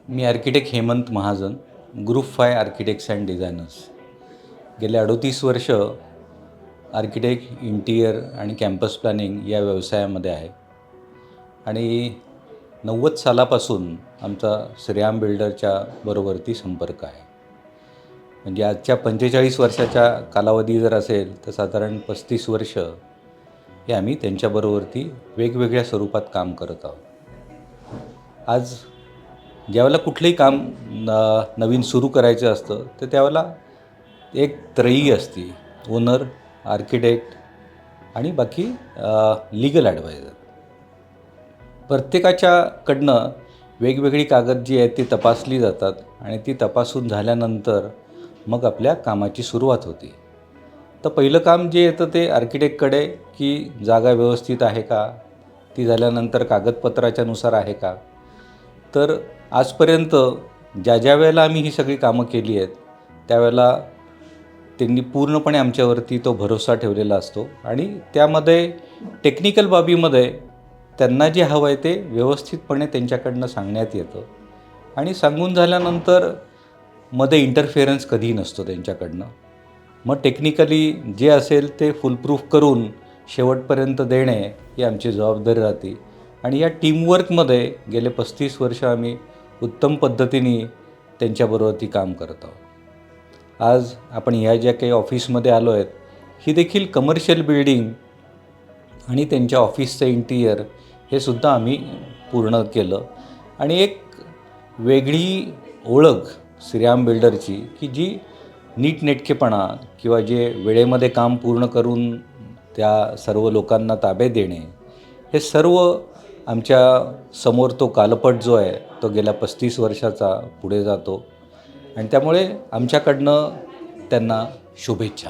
Me architect Hemant Mahajan, group 5 architects and designers. गेले 38 वर्ष architect, interior आणि कॅम्पस प्लॅनिंग या व्यवसायामध्ये आहे. आणि 90 सालापासून आमचा श्रेयाम बिल्डरच्या बरोबरती संपर्क आहे. म्हणजे आजच्या 45 वर्षाच्या कालावधी जर असेल तर साधारण 35 वर्ष हे आम्ही त्यांच्याबरोबरती वेगवेगळ्या स्वरूपात काम करत आहोत. आज ज्यावेळेला कुठलंही काम नवीन सुरू करायचं असतं तर त्यावेळेला एक त्रयी असते, ओनर, आर्किटेक्ट आणि बाकी लीगल ॲडवायझर. प्रत्येकाच्याकडनं वेगवेगळी कागद जी आहेत ती तपासली जातात आणि ती तपासून झाल्यानंतर मग आपल्या कामाची सुरुवात होते. तर पहिलं काम जे येतं ते आर्किटेक्टकडे की जागा व्यवस्थित आहे का, ती झाल्यानंतर कागदपत्राच्यानुसार आहे का. तर आजपर्यंत ज्या वेळेला आम्ही ही सगळी कामं केली आहेत त्यावेळेला त्यांनी पूर्णपणे आमच्यावरती तो भरोसा ठेवलेला असतो आणि त्यामध्ये टेक्निकल बाबीमध्ये त्यांना जे हवं आहे ते व्यवस्थितपणे त्यांच्याकडनं सांगण्यात येतं आणि सांगून झाल्यानंतर मध्ये इंटरफेरन्स कधीही नसतो त्यांच्याकडनं. मग टेक्निकली जे असेल ते फुलप्रूफ करून शेवटपर्यंत देणे ही आमची जबाबदारी राहते. आणि या टीमवर्कमध्ये गेले 35 वर्ष आम्ही उत्तम पद्धतीने त्यांच्याबरोबर ती काम करत आहोत. आज आपण ह्या ज्या काही ऑफिसमध्ये आलो आहेत ही देखील कमर्शियल बिल्डिंग आणि त्यांच्या ऑफिसचं इंटिरियर हे सुद्धा आम्ही पूर्ण केलं. आणि एक वेगळी ओळख श्रेयाम बिल्डरची की जी नीटनेटकेपणा किंवा जे वेळेमध्ये काम पूर्ण करून त्या सर्व लोकांना ताब्यात देणे, हे सर्व आमच्या समोर तो कालपट जो आहे तो गेल्या 35 वर्षाचा पुढे जातो. आणि त्यामुळे आमच्याकडनं त्यांना शुभेच्छा.